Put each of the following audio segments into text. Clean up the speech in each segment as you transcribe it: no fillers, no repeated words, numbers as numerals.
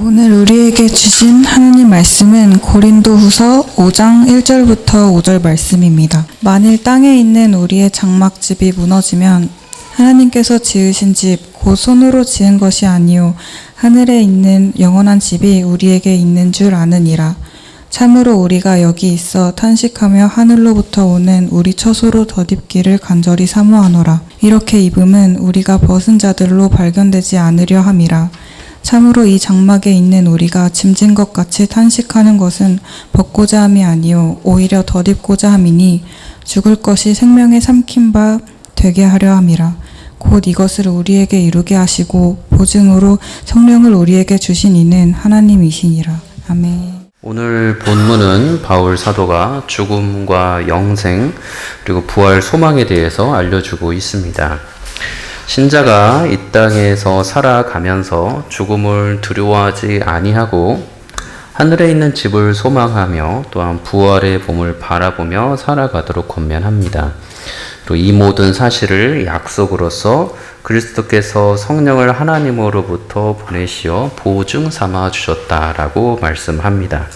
오늘 우리에게 주신 하나님 말씀은 고린도후서 5장 1절부터 5절 말씀입니다. 만일 땅에 있는 우리의 장막집이 무너지면 하나님께서 지으신 집, 곧 손으로 지은 것이 아니요 하늘에 있는 영원한 집이 우리에게 있는 줄 아느니라. 참으로 우리가 여기 있어 탄식하며 하늘로부터 오는 우리 처소로 덧입기를 간절히 사모하노라. 이렇게 입음은 우리가 벗은 자들로 발견되지 않으려 함이라. 참으로 이 장막에 있는 우리가 짐진 것 같이 탄식하는 것은 벗고자 함이 아니요 오히려 덧입고자 함이니 죽을 것이 생명에 삼킨 바 되게 하려 함이라. 곧 이것을 우리에게 이루게 하시고 보증으로 성령을 우리에게 주신 이는 하나님이시니라. 아멘. 오늘 본문은 바울 사도가 죽음과 영생 그리고 부활 소망에 대해서 알려주고 있습니다. 신자가 이 땅에서 살아가면서 죽음을 두려워하지 아니하고 하늘에 있는 집을 소망하며 또한 부활의 봄을 바라보며 살아가도록 권면합니다. 또 이 모든 사실을 약속으로서 그리스도께서 성령을 하나님으로부터 보내시어 보증 삼아 주셨다라고 말씀합니다.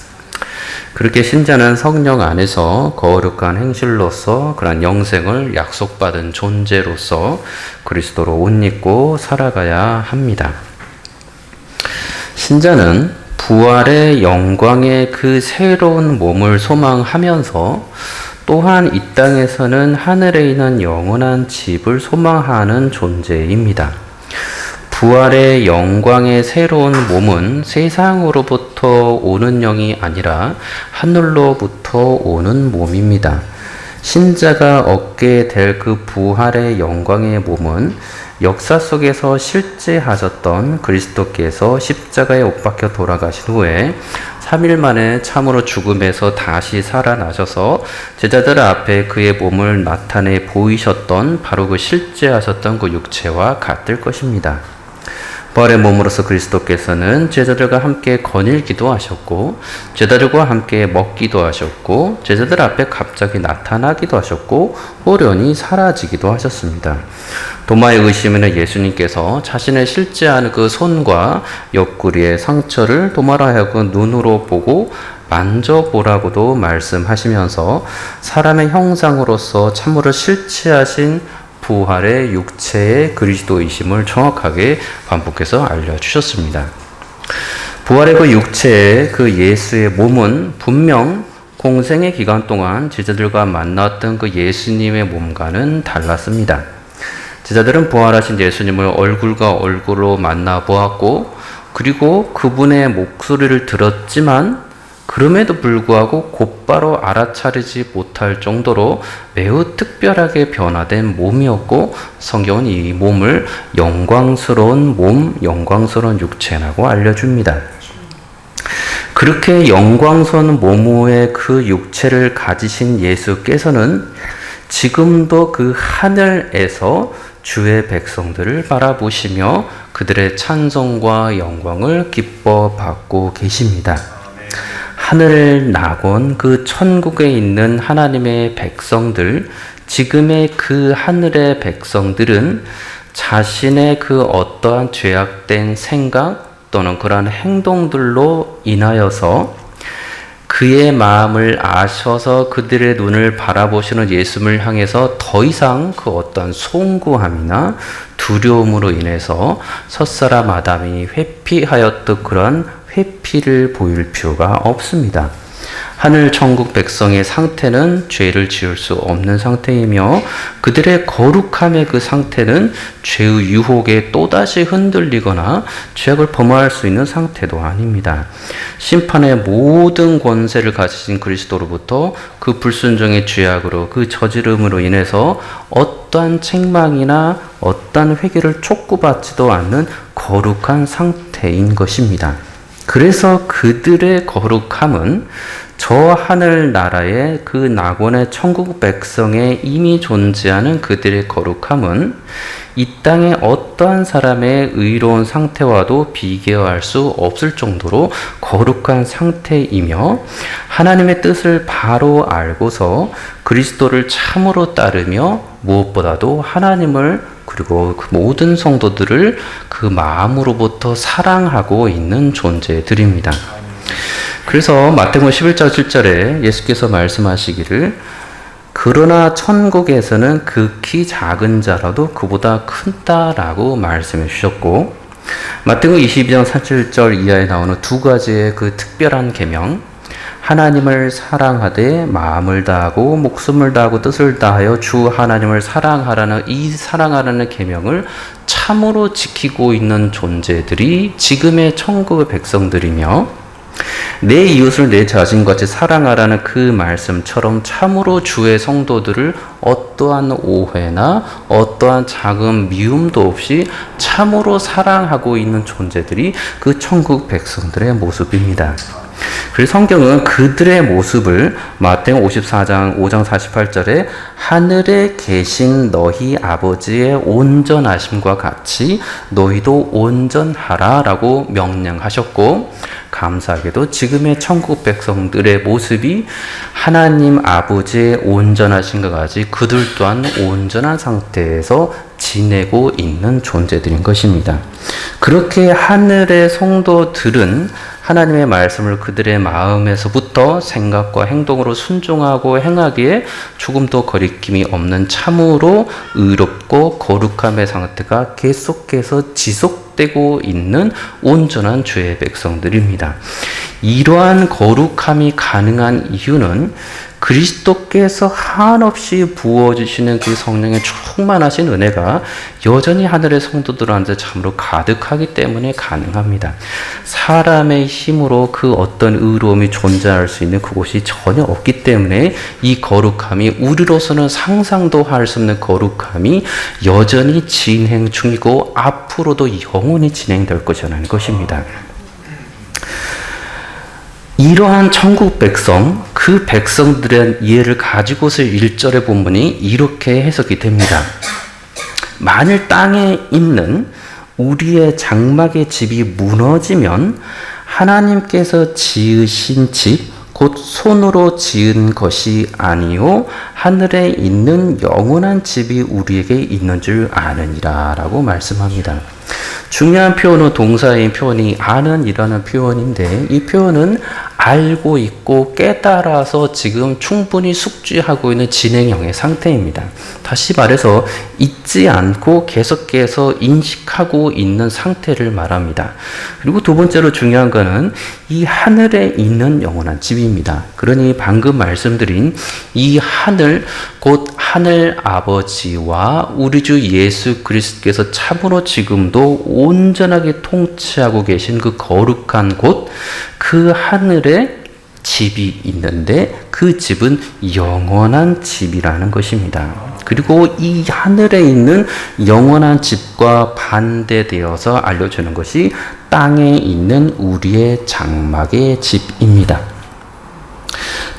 그렇게 신자는 성령 안에서 거룩한 행실로서 그런 영생을 약속받은 존재로서 그리스도로 옷 입고 살아가야 합니다. 신자는 부활의 영광의 그 새로운 몸을 소망하면서 또한 이 땅에서는 하늘에 있는 영원한 집을 소망하는 존재입니다. 부활의 영광의 새로운 몸은 세상으로부터 오는 영이 아니라 하늘로부터 오는 몸입니다. 신자가 얻게 될 그 부활의 영광의 몸은 역사 속에서 실제하셨던 그리스도께서 십자가에 못 박혀 돌아가신 후에 3일 만에 참으로 죽음에서 다시 살아나셔서 제자들 앞에 그의 몸을 나타내 보이셨던 바로 그 실제하셨던 그 육체와 같을 것입니다. 부활의 몸으로서 그리스도께서는 제자들과 함께 거닐기도 하셨고 제자들과 함께 먹기도 하셨고 제자들 앞에 갑자기 나타나기도 하셨고 호련히 사라지기도 하셨습니다. 도마의 의심에는 예수님께서 자신의 실제한 그 손과 옆구리의 상처를 도마로 하여금 눈으로 보고 만져보라고도 말씀하시면서 사람의 형상으로서 참으로 실체하신 부활의 육체의 그리스도이심을 정확하게 반복해서 알려주셨습니다. 부활의 그 육체의 그 예수의 몸은 분명 공생의 기간 동안 제자들과 만났던 그 예수님의 몸과는 달랐습니다. 제자들은 부활하신 예수님을 얼굴과 얼굴로 만나보았고 그리고 그분의 목소리를 들었지만 그럼에도 불구하고 곧바로 알아차리지 못할 정도로 매우 특별하게 변화된 몸이었고 성경은 이 몸을 영광스러운 몸, 영광스러운 육체라고 알려줍니다. 그렇게 영광스러운 몸의 그 육체를 가지신 예수께서는 지금도 그 하늘에서 주의 백성들을 바라보시며 그들의 찬송과 영광을 기뻐 받고 계십니다. 하늘 낙원 그 천국에 있는 하나님의 백성들, 지금의 그 하늘의 백성들은 자신의 그 어떠한 죄악된 생각 또는 그러한 행동들로 인하여서 그의 마음을 아셔서 그들의 눈을 바라보시는 예수님을 향해서 더 이상 그 어떠한 송구함이나 두려움으로 인해서 첫사람 아담이 회피하였던 그런 회피를 보일 필요가 없습니다. 하늘 천국 백성의 상태는 죄를 지을 수 없는 상태이며 그들의 거룩함의 그 상태는 죄의 유혹에 또다시 흔들리거나 죄악을 범할 수 있는 상태도 아닙니다. 심판의 모든 권세를 가지신 그리스도로부터 그 불순종의 죄악으로 그 저지름으로 인해서 어떠한 책망이나 어떠한 회개를 촉구받지도 않는 거룩한 상태인 것입니다. 그래서 그들의 거룩함은 저 하늘나라의 그 낙원의 천국 백성에 이미 존재하는 그들의 거룩함은 이 땅의 어떠한 사람의 의로운 상태와도 비교할 수 없을 정도로 거룩한 상태이며 하나님의 뜻을 바로 알고서 그리스도를 참으로 따르며 무엇보다도 하나님을 그리고 그 모든 성도들을 그 마음으로부터 사랑하고 있는 존재들입니다. 그래서 마태복음 11장 7절에 예수께서 말씀하시기를 그러나 천국에서는 극히 작은 자라도 그보다 큰다라고 말씀해 주셨고, 마태복음 22장 37절 이하에 나오는 두 가지의 그 특별한 계명, 하나님을 사랑하되 마음을 다하고 목숨을 다하고 뜻을 다하여 주 하나님을 사랑하라는 이 사랑하라는 계명을 참으로 지키고 있는 존재들이 지금의 천국의 백성들이며, 내 이웃을 내 자신같이 사랑하라는 그 말씀처럼 참으로 주의 성도들을 어떠한 오해나 어떠한 작은 미움도 없이 참으로 사랑하고 있는 존재들이 그 천국 백성들의 모습입니다. 그래서 성경은 그들의 모습을 마태복음 54장 5장 48절에 하늘에 계신 너희 아버지의 온전하심과 같이 너희도 온전하라 라고 명령하셨고, 감사하게도 지금의 천국 백성들의 모습이 하나님 아버지의 온전하심과 같이 그들 또한 온전한 상태에서 지내고 있는 존재들인 것입니다. 그렇게 하늘의 성도들은 하나님의 말씀을 그들의 마음에서부터 생각과 행동으로 순종하고 행하기에 조금도 거리낌이 없는 참으로 의롭고 거룩함의 상태가 계속해서 지속되고 있는 온전한 주의 백성들입니다. 이러한 거룩함이 가능한 이유는 그리스도께서 한없이 부어주시는 그 성령의 충만하신 은혜가 여전히 하늘의 성도들한테 참으로 가득하기 때문에 가능합니다. 사람의 힘으로 그 어떤 의로움이 존재할 수 있는 그곳이 전혀 없기 때문에 이 거룩함이 우리로서는 상상도 할 수 없는 거룩함이 여전히 진행 중이고 앞으로도 영원히 진행될 것이라는 것입니다. 이러한 천국 백성, 그 백성들의 이해를 가지고서 1절의 본문이 이렇게 해석이 됩니다. 만일 땅에 있는 우리의 장막의 집이 무너지면 하나님께서 지으신 집, 곧 손으로 지은 것이 아니요 하늘에 있는 영원한 집이 우리에게 있는 줄 아느니라 라고 말씀합니다. 중요한 표현은 동사인 표현이 아는이라는 표현인데, 이 표현은 알고 있고 깨달아서 지금 충분히 숙지하고 있는 진행형의 상태입니다. 다시 말해서 잊지 않고 계속해서 인식하고 있는 상태를 말합니다. 그리고 두 번째로 중요한 것은 이 하늘에 있는 영원한 집입니다. 그러니 방금 말씀드린 이 하늘, 곧 하늘 아버지와 우리 주 예수 그리스도께서 참으로 지금도 온전하게 통치하고 계신 그 거룩한 곳, 그 하늘에 집이 있는데 그 집은 영원한 집이라는 것입니다. 그리고 이 하늘에 있는 영원한 집과 반대되어서 알려주는 것이 땅에 있는 우리의 장막의 집입니다.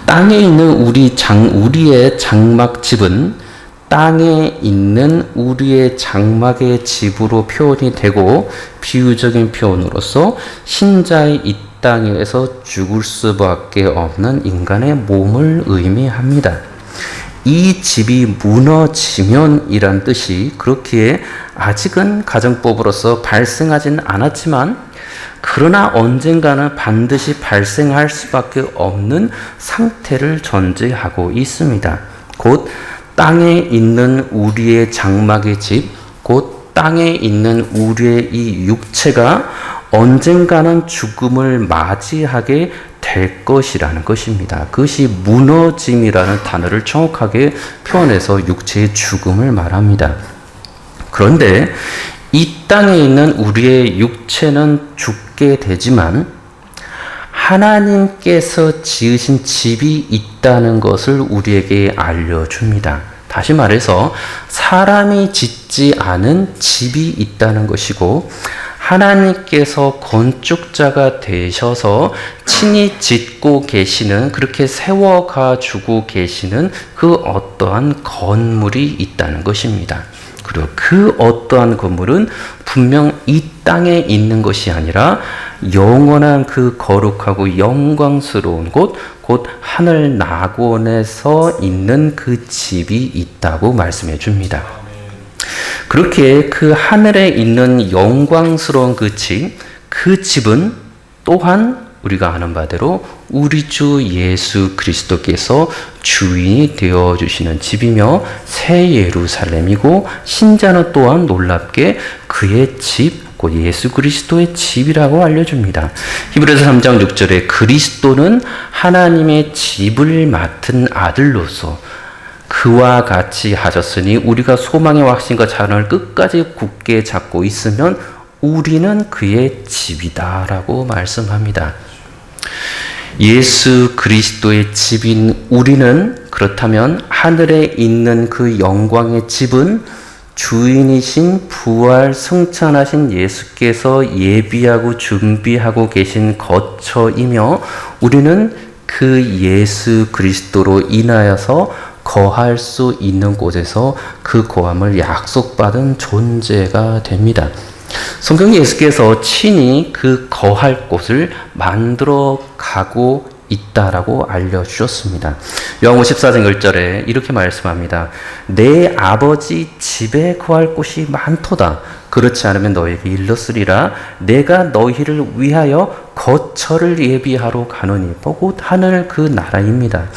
땅에 있는 우리의 장막 집은 땅에 있는 우리의 장막의 집으로 표현이 되고, 비유적인 표현으로서 신자의 이 땅에서 죽을 수밖에 없는 인간의 몸을 의미합니다. 이 집이 무너지면 이란 뜻이 그렇기에 아직은 가정법으로서 발생하진 않았지만, 그러나 언젠가는 반드시 발생할 수밖에 없는 상태를 전제하고 있습니다. 곧 땅에 있는 우리의 장막의 집, 곧 땅에 있는 우리의 이 육체가 언젠가는 죽음을 맞이하게 될 것이라는 것입니다. 그것이 무너짐이라는 단어를 정확하게 표현해서 육체의 죽음을 말합니다. 그런데 이 땅에 있는 우리의 육체는 죽게 되지만 하나님께서 지으신 집이 있다는 것을 우리에게 알려줍니다. 다시 말해서 사람이 짓지 않은 집이 있다는 것이고, 하나님께서 건축자가 되셔서 친히 짓고 계시는, 그렇게 세워가지고 계시는 그 어떠한 건물이 있다는 것입니다. 그리고 그 어떠한 건물은 분명 이 땅에 있는 것이 아니라 영원한 그 거룩하고 영광스러운 곳, 곧 하늘 낙원에서 있는 그 집이 있다고 말씀해 줍니다. 그렇게 그 하늘에 있는 영광스러운 그 집은 또한 우리가 아는 바대로 우리 주 예수 그리스도께서 주인이 되어주시는 집이며 새 예루살렘이고, 신자는 또한 놀랍게 그의 집, 곧 예수 그리스도의 집이라고 알려줍니다. 히브리서 3장 6절에 그리스도는 하나님의 집을 맡은 아들로서 그와 같이 하셨으니 우리가 소망의 확신과 자랑을 끝까지 굳게 잡고 있으면 우리는 그의 집이다라고 말씀합니다. 예수 그리스도의 집인 우리는 그렇다면 하늘에 있는 그 영광의 집은 주인이신 부활 승천하신 예수께서 예비하고 준비하고 계신 거처이며, 우리는 그 예수 그리스도로 인하여서 거할 수 있는 곳에서 그 거함을 약속받은 존재가 됩니다. 성경 예수께서 친히 그 거할 곳을 만들어 가고 있다라고 알려주셨습니다. 요한복음 14장 1절에 이렇게 말씀합니다. 내 아버지 집에 거할 곳이 많도다. 그렇지 않으면 너에게 일렀으리라. 내가 너희를 위하여 거처를 예비하러 가노니, 곧 하늘 그 나라입니다.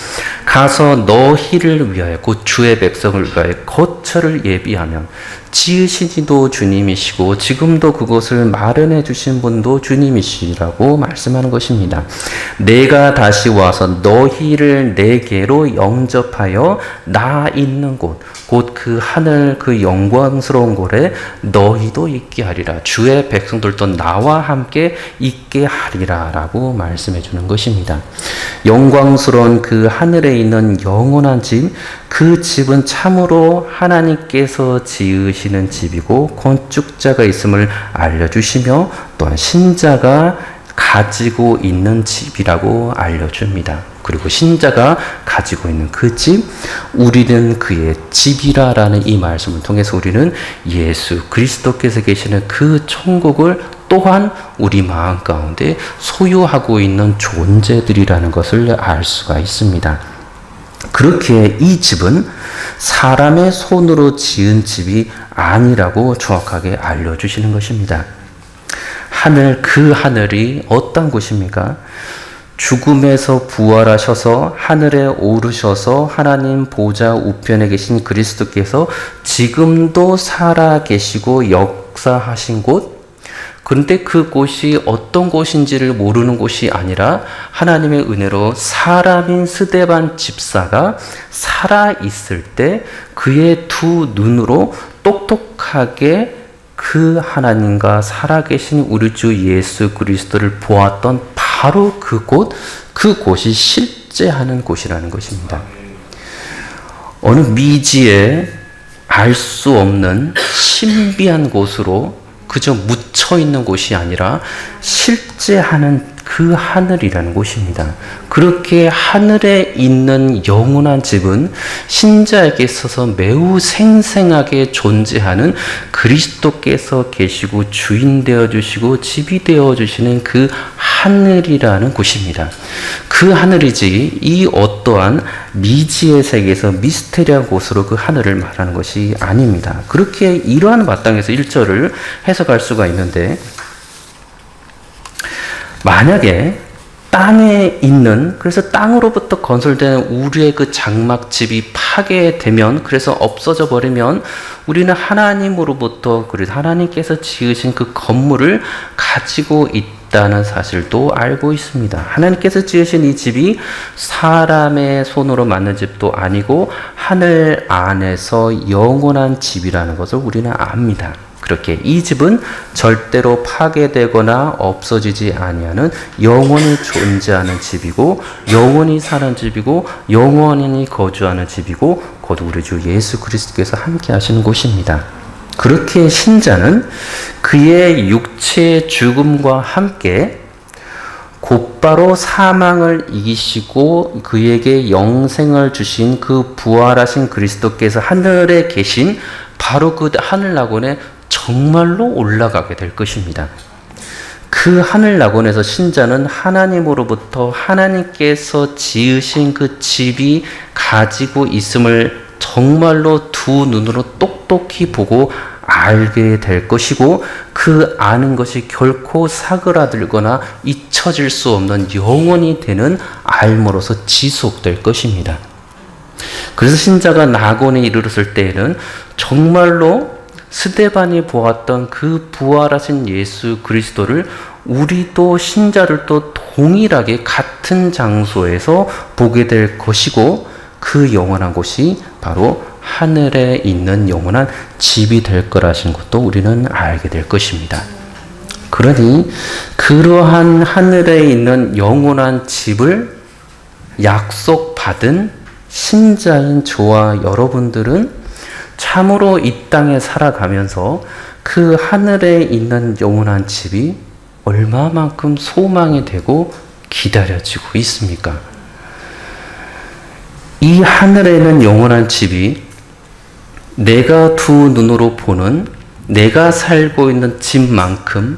가서 너희를 위하여, 곧 주의 백성을 위하여 거처를 예비하면, 지으신 이도 주님이시고 지금도 그곳을 마련해 주신 분도 주님이시라고 말씀하는 것입니다. 내가 다시 와서 너희를 내게로 영접하여 나 있는 곳, 곧 그 하늘 그 영광스러운 곳에 너희도 있게 하리라. 주의 백성들도 나와 함께 있게 하리라 라고 말씀해 주는 것입니다. 영광스러운 그 하늘에 있는 영원한 집, 그 집은 참으로 하나님께서 지으시는 집이고 건축자가 있음을 알려주시며, 또한 신자가 가지고 있는 집이라고 알려줍니다. 그리고 신자가 가지고 있는 그 집, 우리는 그의 집이라라는 이 말씀을 통해서 우리는 예수 그리스도께서 계시는 그 천국을 또한 우리 마음 가운데 소유하고 있는 존재들이라는 것을 알 수가 있습니다. 그렇게 이 집은 사람의 손으로 지은 집이 아니라고 정확하게 알려주시는 것입니다. 그 하늘이 어떤 곳입니까? 죽음에서 부활하셔서 하늘에 오르셔서 하나님 보좌 우편에 계신 그리스도께서 지금도 살아 계시고 역사하신 곳, 그런데 그곳이 어떤 곳인지를 모르는 곳이 아니라 하나님의 은혜로 사람인 스데반 집사가 살아있을 때 그의 두 눈으로 똑똑하게 그 하나님과 살아계신 우리 주 예수 그리스도를 보았던 바로 그곳이 실제하는 곳이라는 것입니다. 어느 미지에 알 수 없는 신비한 곳으로 그저 묻혀 있는 곳이 아니라 실제하는 그 하늘이라는 곳입니다. 그렇게 하늘에 있는 영원한 집은 신자에게 있어서 매우 생생하게 존재하는 그리스도께서 계시고 주인 되어주시고 집이 되어주시는 그 하늘이라는 곳입니다. 그 하늘이지 이 어떠한 미지의 세계에서 미스테리한 곳으로 그 하늘을 말하는 것이 아닙니다. 그렇게 이러한 마땅에서 1절을 해석할 수가 있는데, 만약에 땅에 있는, 그래서 땅으로부터 건설된 우리의 그 장막집이 파괴되면, 그래서 없어져 버리면 우리는 하나님으로부터, 그래서 하나님께서 지으신 그 건물을 가지고 있다는 사실도 알고 있습니다. 하나님께서 지으신 이 집이 사람의 손으로 만든 집도 아니고 하늘 안에서 영원한 집이라는 것을 우리는 압니다. 그렇게 이 집은 절대로 파괴되거나 없어지지 아니하는 영원히 존재하는 집이고, 영원히 사는 집이고, 영원히 거주하는 집이고, 곧 우리 주 예수 그리스도께서 함께 하시는 곳입니다. 그렇게 신자는 그의 육체의 죽음과 함께 곧바로 사망을 이기시고 그에게 영생을 주신 그 부활하신 그리스도께서 하늘에 계신 바로 그 하늘 낙원에 정말로 올라가게 될 것입니다. 그 하늘 낙원에서 신자는 하나님으로부터 하나님께서 지으신 그 집이 가지고 있음을 정말로 두 눈으로 똑똑히 보고 알게 될 것이고 그 아는 것이 결코 사그라들거나 잊혀질 수 없는 영원히 되는 알므로서 지속될 것입니다. 그래서 신자가 낙원에 이르렀을 때에는 정말로 스데반이 보았던 그 부활하신 예수 그리스도를 우리도 신자들도 동일하게 같은 장소에서 보게 될 것이고 그 영원한 곳이 바로 하늘에 있는 영원한 집이 될 거라신 것도 우리는 알게 될 것입니다. 그러니 그러한 하늘에 있는 영원한 집을 약속받은 신자인 저와 여러분들은 참으로 이 땅에 살아가면서 그 하늘에 있는 영원한 집이 얼마만큼 소망이 되고 기다려지고 있습니까? 이 하늘에 있는 영원한 집이 내가 두 눈으로 보는 내가 살고 있는 집만큼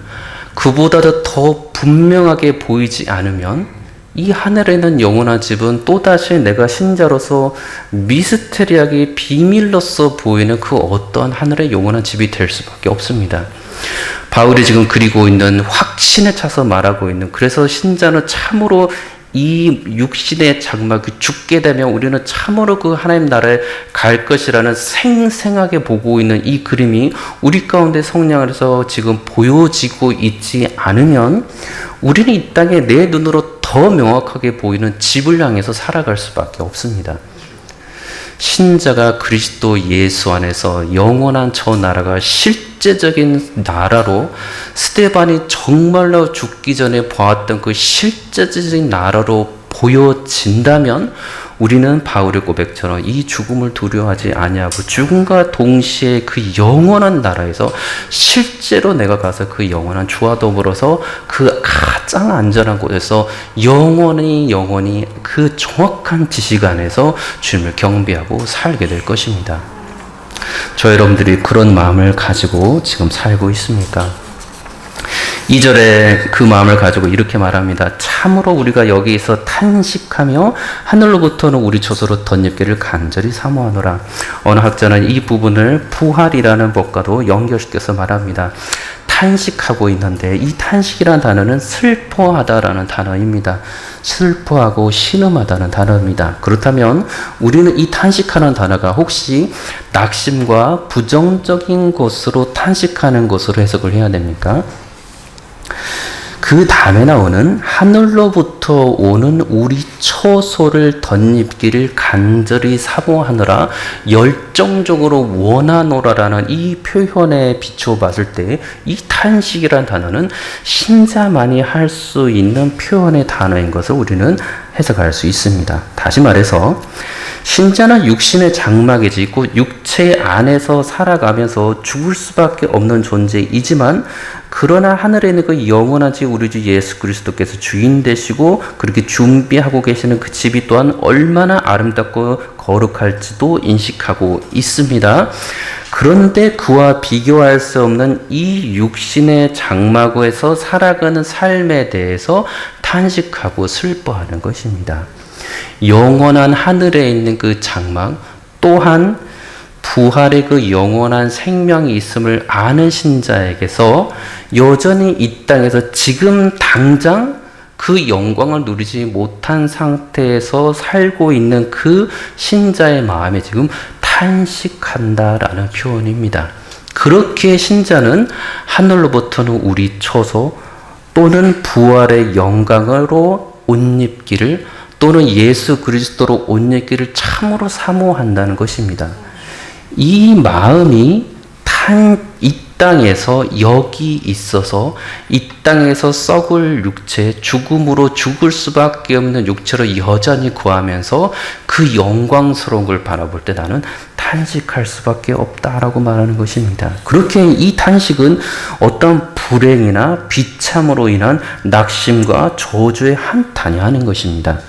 그보다도 더 분명하게 보이지 않으면 이 하늘에 있는 영원한 집은 또다시 내가 신자로서 미스테리하게 비밀로서 보이는 그 어떠한 하늘의 영원한 집이 될 수밖에 없습니다. 바울이 지금 그리고 있는 확신에 차서 말하고 있는, 그래서 신자는 참으로 이 육신의 장막이 죽게 되면 우리는 참으로 그 하나님 나라에 갈 것이라는 생생하게 보고 있는 이 그림이 우리 가운데 성령 안에서 지금 보여지고 있지 않으면 우리는 이 땅에 내 눈으로 더 명확하게 보이는 집을 향해서 살아갈 수밖에 없습니다. 신자가 그리스도 예수 안에서 영원한 저 나라가 실제적인 나라로, 스데반이 정말로 죽기 전에 보았던 그 실제적인 나라로 보여진다면 우리는 바울의 고백처럼 이 죽음을 두려워하지 아니하고 죽음과 동시에 그 영원한 나라에서 실제로 내가 가서 그 영원한 주와 더불어서 그 가장 안전한 곳에서 영원히 그 정확한 지식 안에서 주님을 경배하고 살게 될 것입니다. 저 여러분들이 그런 마음을 가지고 지금 살고 있습니까? 2절에 그 마음을 가지고 이렇게 말합니다. 참으로 우리가 여기에서 탄식하며 하늘로부터는 우리 조소로 덧입기를 간절히 사모하노라. 어느 학자는 이 부분을 부활이라는 법과도 연결시켜서 말합니다. 탄식하고 있는데 이 탄식이라는 단어는 슬퍼하다라는 단어입니다. 슬퍼하고 신음하다는 단어입니다. 그렇다면 우리는 이 탄식하는 단어가 혹시 낙심과 부정적인 것으로 탄식하는 것으로 해석을 해야 됩니까? 그 다음에 나오는 하늘로부터 오는 우리 처소를 덧입기를 간절히 사모하느라 열정적으로 원하노라라는 이 표현에 비춰봤을 때 이 탄식이라는 단어는 신자만이 할 수 있는 표현의 단어인 것을 우리는 해석할 수 있습니다. 다시 말해서 신자는 육신의 장막이지 곧 육체 안에서 살아가면서 죽을 수밖에 없는 존재이지만 그러나 하늘에 있는 그 영원한 집 우리 주 예수 그리스도께서 주인 되시고 그렇게 준비하고 계시는 그 집이 또한 얼마나 아름답고 거룩할지도 인식하고 있습니다. 그런데 그와 비교할 수 없는 이 육신의 장막에서 살아가는 삶에 대해서 탄식하고 슬퍼하는 것입니다. 영원한 하늘에 있는 그 장막 또한 부활의 그 영원한 생명이 있음을 아는 신자에게서 여전히 이 땅에서 지금 당장 그 영광을 누리지 못한 상태에서 살고 있는 그 신자의 마음에 지금 탄식한다라는 표현입니다. 그렇게 신자는 하늘로부터는 우리 처소 또는 부활의 영광으로 옷 입기를 또는 예수 그리스도로 옷 입기를 참으로 사모한다는 것입니다. 이 마음이 이 땅에서 여기 있어서 이 땅에서 썩을 육체, 죽음으로 죽을 수밖에 없는 육체로 여전히 구하면서 그 영광스러운 걸 바라볼 때 나는 탄식할 수밖에 없다라고 말하는 것입니다. 그렇게 이 탄식은 어떤 불행이나 비참으로 인한 낙심과 저주의 한탄이 하는 것입니다.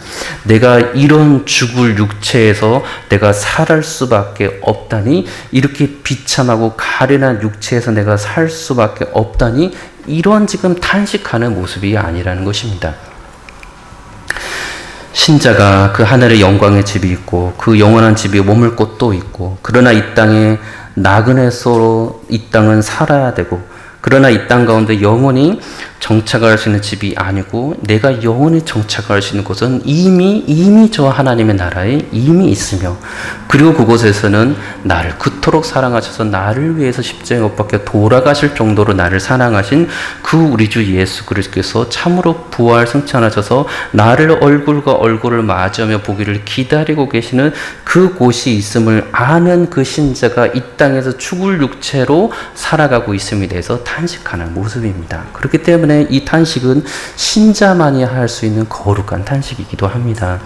내가 이런 죽을 육체에서 내가 살할 수밖에 없다니, 이렇게 비참하고 가련한 육체에서 내가 살 수밖에 없다니, 이런 지금 탄식하는 모습이 아니라는 것입니다. 신자가 그 하늘의 영광의 집이 있고 그 영원한 집에 머물 곳도 있고, 그러나 이 땅에 나그네서로 이 땅은 살아야 되고, 그러나 이 땅 가운데 영원히 정착할 수 있는 집이 아니고 내가 영원히 정착할 수 있는 곳은 이미 저 하나님의 나라에 이미 있으며, 그리고 그곳에서는 나를 그토록 사랑하셔서 나를 위해서 십자가에 못 박혀 돌아가실 정도로 나를 사랑하신 그 우리 주 예수 그리스도께서 참으로 부활 승천하셔서 나를 얼굴과 얼굴을 마주하며 보기를 기다리고 계시는 그 곳이 있음을 아는 그 신자가 이 땅에서 죽을 육체로 살아가고 있음에 대해서 탄식하는 모습입니다. 그렇기 때문에 이 탄식은 신자만이 할 수 있는 거룩한 탄식이기도 합니다.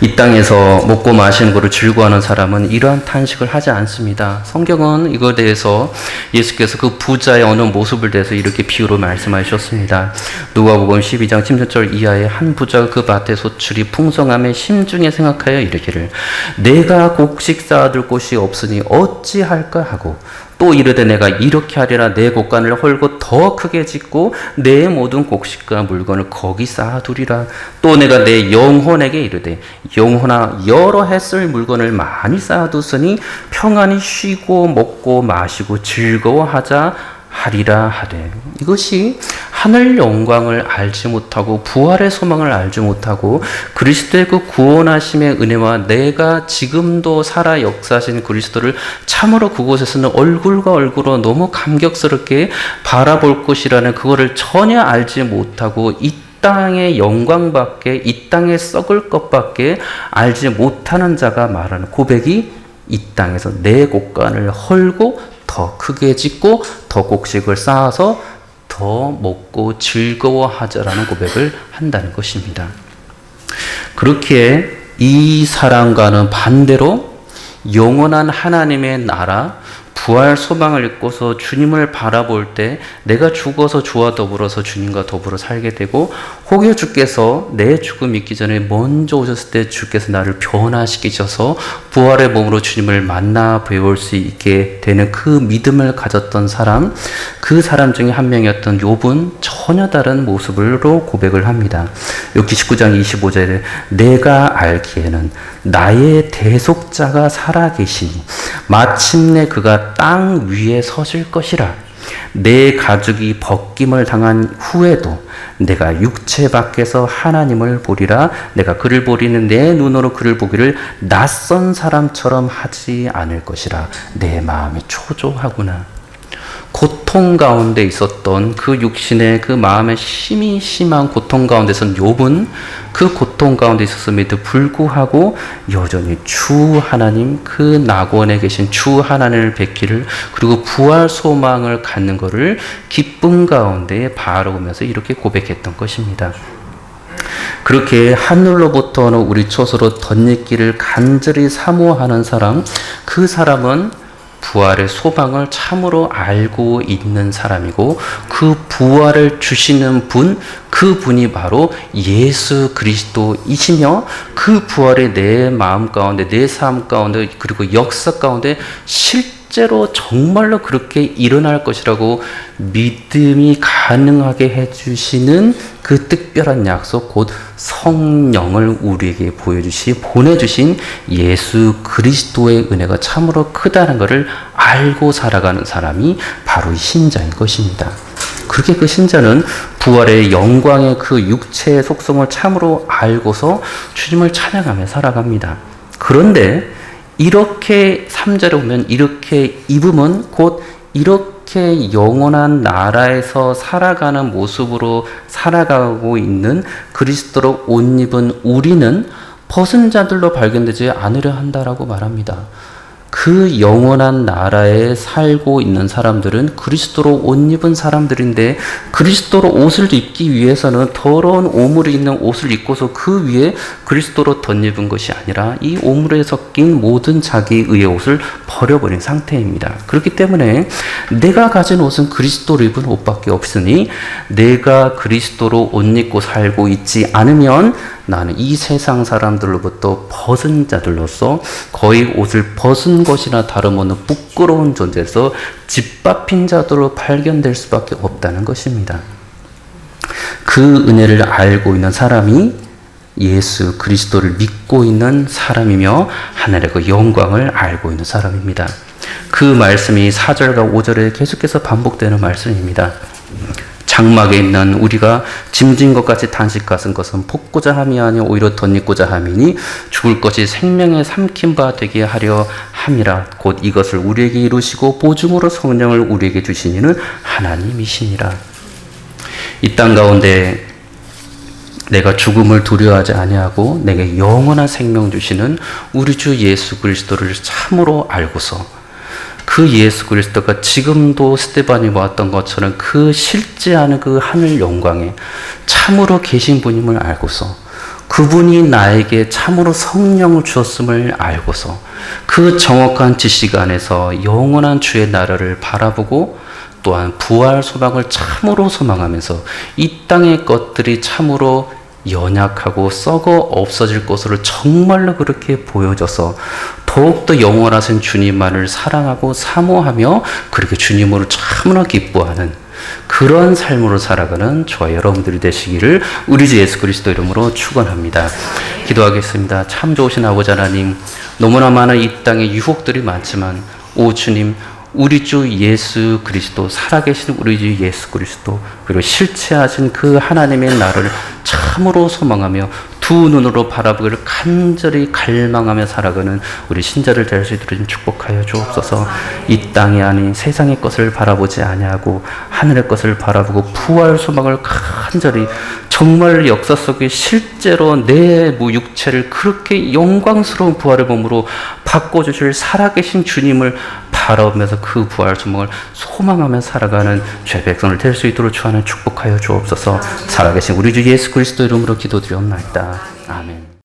이 땅에서 먹고 마시는 것을 즐거워하는 사람은 이러한 탄식을 하지 않습니다. 성경은 이거에 대해서 예수께서 그 부자의 어느 모습을 대해서 이렇게 비유로 말씀하셨습니다. 누가복음 12장 16절 이하에 한 부자가 그 밭의 소출이 풍성함에 심중에 생각하여 이르기를 내가 곡식 쌓아둘 곳이 없으니 어찌할까 하고, 또 이르되 내가 이렇게 하리라 내 곡간을 헐고 더 크게 짓고 내 모든 곡식과 물건을 거기 쌓아두리라. 또 내가 내 영혼에게 이르되 영혼아 여러 해 쓸 물건을 많이 쌓아두으니 평안히 쉬고 먹고 마시고 즐거워하자 하리라 하되, 이것이 하늘 영광을 알지 못하고 부활의 소망을 알지 못하고 그리스도의 그 구원하심의 은혜와 내가 지금도 살아 역사하신 그리스도를 참으로 그곳에서는 얼굴과 얼굴로 너무 감격스럽게 바라볼 것이라는 그거를 전혀 알지 못하고 이 땅의 영광밖에, 이 땅에 썩을 것밖에 알지 못하는 자가 말하는 고백이 이 땅에서 내 곡간을 헐고 더 크게 짓고 더 곡식을 쌓아서 더 먹고 즐거워하자라는 고백을 한다는 것입니다. 그렇기에 이 사람과는 반대로 영원한 하나님의 나라, 부활 소망을 잊고서 주님을 바라볼 때 내가 죽어서 주와 더불어서 주님과 더불어 살게 되고, 혹여 주께서 내 죽음 있기 전에 먼저 오셨을 때 주께서 나를 변화시키셔서 부활의 몸으로 주님을 만나 배울 수 있게 되는 그 믿음을 가졌던 사람, 그 사람 중에 한 명이었던 욥은 전혀 다른 모습으로 고백을 합니다. 욥기 19장 25절에 내가 알기에는 나의 대속자가 살아계시니 마침내 그가 땅 위에 서실 것이라. 내 가죽이 벗김을 당한 후에도 내가 육체 밖에서 하나님을 보리라. 내가 그를 보리는 내 눈으로 그를 보기를 낯선 사람처럼 하지 않을 것이라. 내 마음이 초조하구나. 고통 가운데 있었던 그 육신의 그 마음의 심한 고통 가운데선 욥은 그 고통 가운데 있었음에도 불구하고 여전히 주 하나님, 그 낙원에 계신 주 하나님을 뵙기를, 그리고 부활 소망을 갖는 것을 기쁨 가운데 바라보면서 이렇게 고백했던 것입니다. 그렇게 하늘로부터 오는 우리 처소로 덧입기를 간절히 사모하는 사람, 그 사람은 부활의 소망을 참으로 알고 있는 사람이고, 그 부활을 주시는 분, 그 분이 바로 예수 그리스도이시며, 그 부활이 내 마음 가운데, 내 삶 가운데, 그리고 역사 가운데 실제로 정말로 그렇게 일어날 것이라고 믿음이 가능하게 해주시는 그 특별한 약속, 곧 성령을 우리에게 보내주신 예수 그리스도의 은혜가 참으로 크다는 것을 알고 살아가는 사람이 바로 이 신자인 것입니다. 그렇게 그 신자는 부활의 영광의 그 육체의 속성을 참으로 알고서 주님을 찬양하며 살아갑니다. 그런데 이렇게 3절에 보면 이렇게 입으면 곧 이렇게 영원한 나라에서 살아가는 모습으로 살아가고 있는 그리스도로 옷 입은 우리는 벗은 자들로 발견되지 않으려 한다라고 말합니다. 그 영원한 나라에 살고 있는 사람들은 그리스도로 옷 입은 사람들인데, 그리스도로 옷을 입기 위해서는 더러운 오물이 있는 옷을 입고서 그 위에 그리스도로 덧입은 것이 아니라 이 오물에 섞인 모든 자기의 옷을 버려버린 상태입니다. 그렇기 때문에 내가 가진 옷은 그리스도로 입은 옷밖에 없으니, 내가 그리스도로 옷 입고 살고 있지 않으면 나는 이 세상 사람들로부터 벗은 자들로서 거의 옷을 벗은 것이나 다름없는 부끄러운 존재에서 짓밟힌 자들로 발견될 수밖에 없다는 것입니다. 그 은혜를 알고 있는 사람이 예수 그리스도를 믿고 있는 사람이며 하늘의 그 영광을 알고 있는 사람입니다. 그 말씀이 4절과 5절에 계속해서 반복되는 말씀입니다. 장막에 있는 우리가 짐진 것 같이 단식 같은 것은 뽑고자 함이 아니 오히려 덧입고자 함이니 죽을 것이 생명에 삼킨 바 되게 하려 함이라. 곧 이것을 우리에게 이루시고 보증으로 성령을 우리에게 주시니는 하나님이시니라. 이 땅 가운데 내가 죽음을 두려워하지 아니하고 내게 영원한 생명 주시는 우리 주 예수 그리스도를 참으로 알고서 그 예수 그리스도가 지금도 스데반이 보았던 것처럼 그 실제 않은 그 하늘 영광에 참으로 계신 분임을 알고서 그분이 나에게 참으로 성령을 주었음을 알고서 그 정확한 지식 안에서 영원한 주의 나라를 바라보고 또한 부활 소망을 참으로 소망하면서 이 땅의 것들이 참으로 연약하고 썩어 없어질 것으로 정말로 그렇게 보여져서 더욱더 영원하신 주님만을 사랑하고 사모하며 그렇게 주님으로 참으로 기뻐하는 그런 삶으로 살아가는 저와 여러분들이 되시기를 우리 주 예수 그리스도 이름으로 축원합니다. 기도하겠습니다. 참 좋으신 아버지 하나님, 너무나 많은 이 땅에 유혹들이 많지만 오 주님, 우리 주 예수 그리스도, 살아계신 우리 주 예수 그리스도, 그리고 실체하신 그 하나님의 나를 참으로 소망하며 두 눈으로 바라보기를 간절히 갈망하며 살아가는 우리 신자를 될 수 있도록 축복하여 주옵소서. 이 땅이 아닌 세상의 것을 바라보지 아니하고 하늘의 것을 바라보고 부활 소망을 간절히 정말 역사 속에 실제로 내 육체를 그렇게 영광스러운 부활의 몸으로 바꿔주실 살아계신 주님을 바라보면서 그 부활 소망을 소망하며 살아가는 죄 백성을 될 수 있도록 주하는 축복하여 주옵소서. 살아계신 우리 주 예수 그리스도 이름으로 기도드리옵나이다. 아멘.